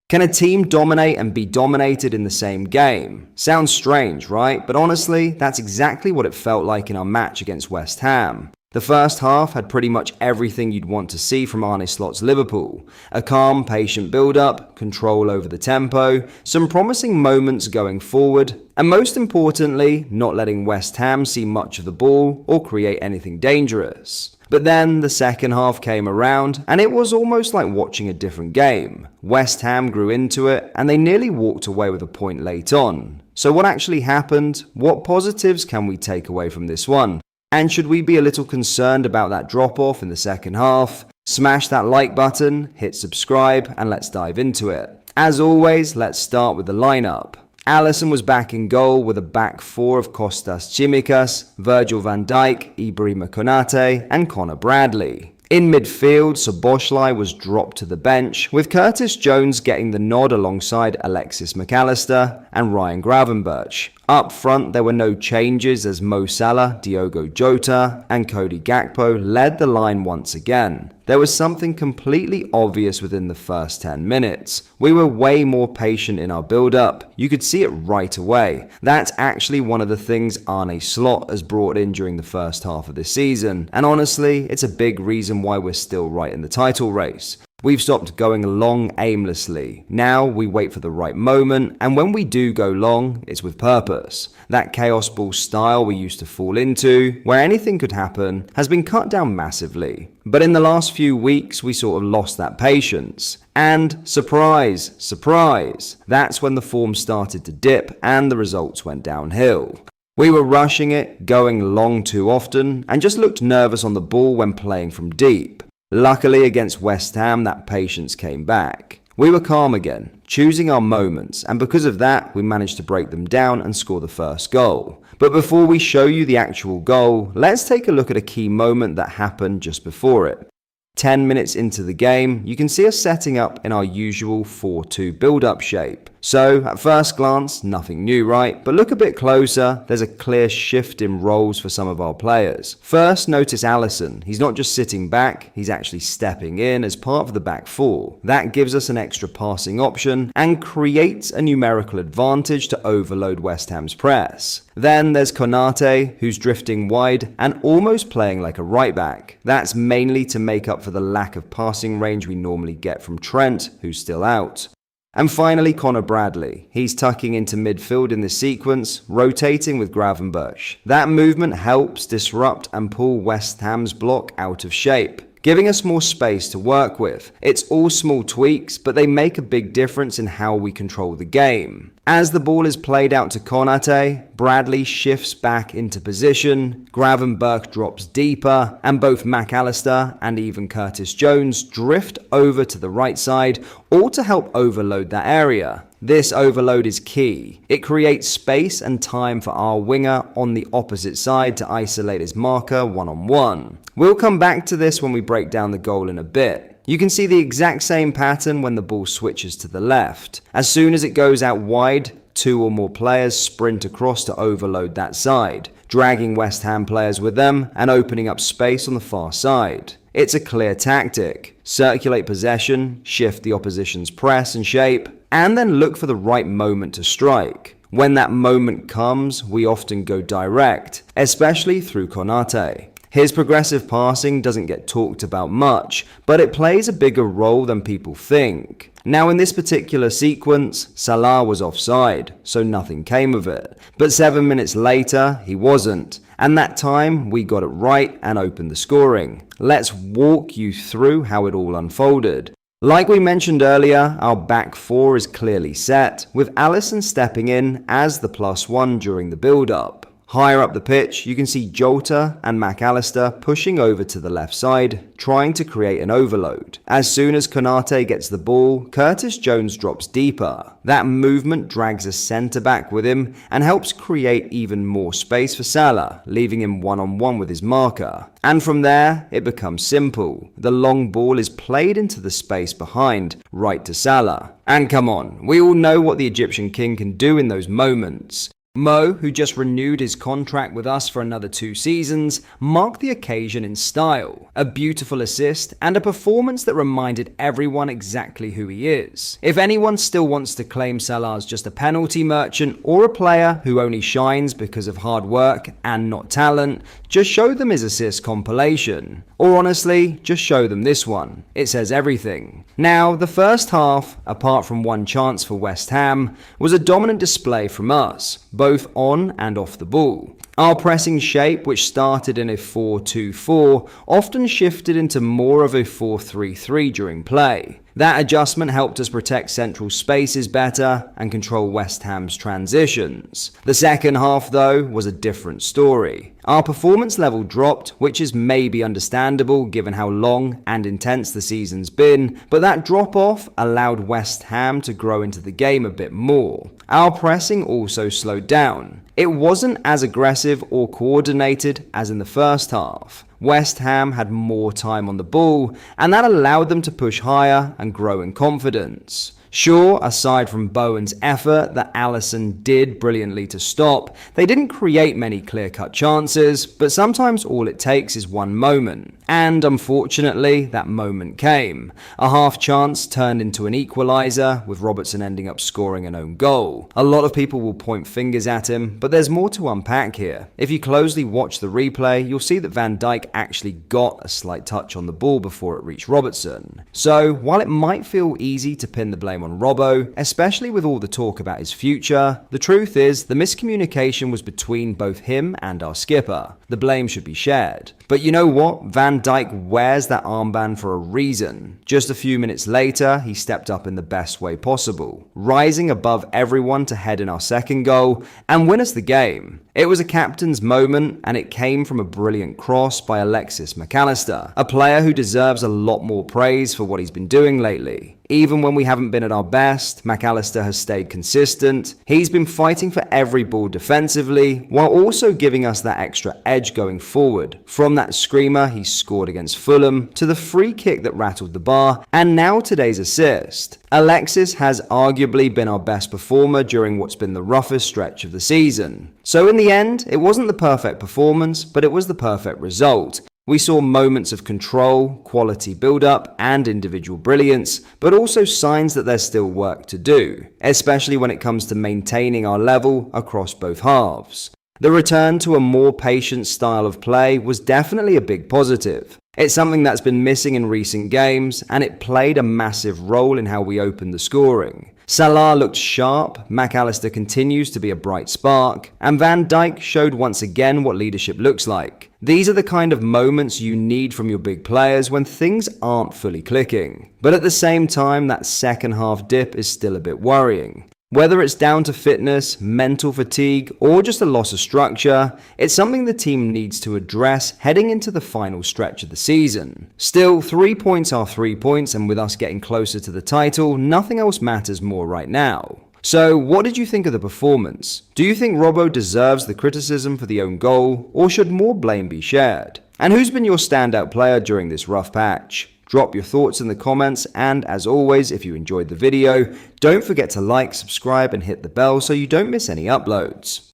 Can a team dominate and be dominated in the same game? Sounds strange, right? But honestly, that's exactly what it felt like in our match against West Ham. The first half had pretty much everything you'd want to see from Arne Slot's Liverpool. A calm, patient build-up, control over the tempo, some promising moments going forward, and most importantly, not letting West Ham see much of the ball or create anything dangerous. But then the second half came around, and it was almost like watching a different game. West Ham grew into it, and they nearly walked away with a point late on. So what actually happened? What positives can we take away from this one? And should we be a little concerned about that drop-off in the second half? Smash that like button, hit subscribe, and let's dive into it. As always, let's start with the lineup. Alisson was back in goal with a back four of Kostas Tsimikas, Virgil van Dijk, Ibrahima Konate, and Connor Bradley. In midfield, Szoboszlai was dropped to the bench, with Curtis Jones getting the nod alongside Alexis McAllister and Ryan Gravenberch. Up front, there were no changes as Mo Salah, Diogo Jota, and Cody Gakpo led the line once again. There was something completely obvious within the first 10 minutes. We were way more patient in our build-up. You could see it right away. That's actually one of the things Arne Slot has brought in during the first half of this season, and honestly, it's a big reason why we're still right in the title race. We've stopped going long aimlessly. Now we wait for the right moment, and when we do go long, it's with purpose. That chaos ball style we used to fall into, where anything could happen, has been cut down massively. But in the last few weeks, we sort of lost that patience. And surprise, surprise, that's when the form started to dip and the results went downhill. We were rushing it, going long too often, and just looked nervous on the ball when playing from deep. Luckily against West Ham, that patience came back. We were calm again, choosing our moments, and because of that, we managed to break them down and score the first goal. But before we show you the actual goal, let's take a look at a key moment that happened just before it. 10 minutes into the game, you can see us setting up in our usual 4-2 build-up shape. So, at first glance, nothing new, right? But look a bit closer, there's a clear shift in roles for some of our players. First, notice Alisson. He's not just sitting back, he's actually stepping in as part of the back four. That gives us an extra passing option and creates a numerical advantage to overload West Ham's press. Then there's Konate, who's drifting wide and almost playing like a right back. That's mainly to make up for the lack of passing range we normally get from Trent, who's still out. And finally, Connor Bradley. He's tucking into midfield in this sequence, rotating with Gravenberch. That movement helps disrupt and pull West Ham's block out of shape, giving us more space to work with. It's all small tweaks, but they make a big difference in how we control the game. As the ball is played out to Konate, Bradley shifts back into position, Gravenberch drops deeper, and both McAllister and even Curtis Jones drift over to the right side, all to help overload that area. This overload is key. It creates space and time for our winger on the opposite side to isolate his marker one-on-one. We'll come back to this when we break down the goal in a bit. You can see the exact same pattern when the ball switches to the left. As soon as it goes out wide, two or more players sprint across to overload that side, dragging West Ham players with them and opening up space on the far side. It's a clear tactic. Circulate possession, shift the opposition's press and shape, and then look for the right moment to strike. When that moment comes, we often go direct, especially through Konate. His progressive passing doesn't get talked about much, but it plays a bigger role than people think. Now in this particular sequence, Salah was offside, so nothing came of it. But 7 minutes later, he wasn't. And that time, we got it right and opened the scoring. Let's walk you through how it all unfolded. Like we mentioned earlier, our back four is clearly set, with Alisson stepping in as the +1 during the build-up. Higher up the pitch, you can see Jota and McAllister pushing over to the left side, trying to create an overload. As soon as Konate gets the ball, Curtis Jones drops deeper. That movement drags a centre-back with him and helps create even more space for Salah, leaving him one-on-one with his marker. And from there, it becomes simple. The long ball is played into the space behind, right to Salah. And come on, we all know what the Egyptian king can do in those moments. Mo, who just renewed his contract with us for another 2 seasons, marked the occasion in style. A beautiful assist and a performance that reminded everyone exactly who he is. If anyone still wants to claim Salah's just a penalty merchant or a player who only shines because of hard work and not talent, just show them his assist compilation. Or honestly, just show them this one. It says everything. Now, the first half, apart from one chance for West Ham, was a dominant display from us, both on and off the ball. Our pressing shape, which started in a 4-2-4, often shifted into more of a 4-3-3 during play. That adjustment helped us protect central spaces better and control West Ham's transitions. The second half, though, was a different story. Our performance level dropped, which is maybe understandable given how long and intense the season's been, but that drop-off allowed West Ham to grow into the game a bit more. Our pressing also slowed down. It wasn't as aggressive or coordinated as in the first half. West Ham had more time on the ball, and that allowed them to push higher and grow in confidence. Sure, aside from Bowen's effort that Alisson did brilliantly to stop, they didn't create many clear-cut chances, but sometimes all it takes is one moment. And unfortunately, that moment came. A half chance turned into an equaliser, with Robertson ending up scoring an own goal. A lot of people will point fingers at him, but there's more to unpack here. If you closely watch the replay, you'll see that Van Dijk actually got a slight touch on the ball before it reached Robertson. So, while it might feel easy to pin the blame on Robbo, especially with all the talk about his future, the truth is the miscommunication was between both him and our skipper. The blame should be shared. But you know what? Van Dijk wears that armband for a reason. Just a few minutes later, he stepped up in the best way possible, rising above everyone to head in our second goal and win us the game. It was a captain's moment, and it came from a brilliant cross by Alexis Mac Allister, a player who deserves a lot more praise for what he's been doing lately. Even when we haven't been at our best, Mac Allister has stayed consistent. He's been fighting for every ball defensively, while also giving us that extra edge going forward. From that screamer he scored against Fulham, to the free kick that rattled the bar, and now today's assist. Alexis has arguably been our best performer during what's been the roughest stretch of the season. So in the end, it wasn't the perfect performance, but it was the perfect result. We saw moments of control, quality build-up, and individual brilliance, but also signs that there's still work to do, especially when it comes to maintaining our level across both halves. The return to a more patient style of play was definitely a big positive. It's something that's been missing in recent games, and it played a massive role in how we opened the scoring. Salah looked sharp, Mac Allister continues to be a bright spark, and Van Dijk showed once again what leadership looks like. These are the kind of moments you need from your big players when things aren't fully clicking. But at the same time, that second half dip is still a bit worrying. Whether it's down to fitness, mental fatigue, or just a loss of structure, it's something the team needs to address heading into the final stretch of the season. Still, 3 points are 3 points, and with us getting closer to the title, nothing else matters more right now. So, what did you think of the performance? Do you think Robbo deserves the criticism for the own goal, or should more blame be shared? And who's been your standout player during this rough patch? Drop your thoughts in the comments, and as always, if you enjoyed the video, don't forget to like, subscribe, and hit the bell so you don't miss any uploads.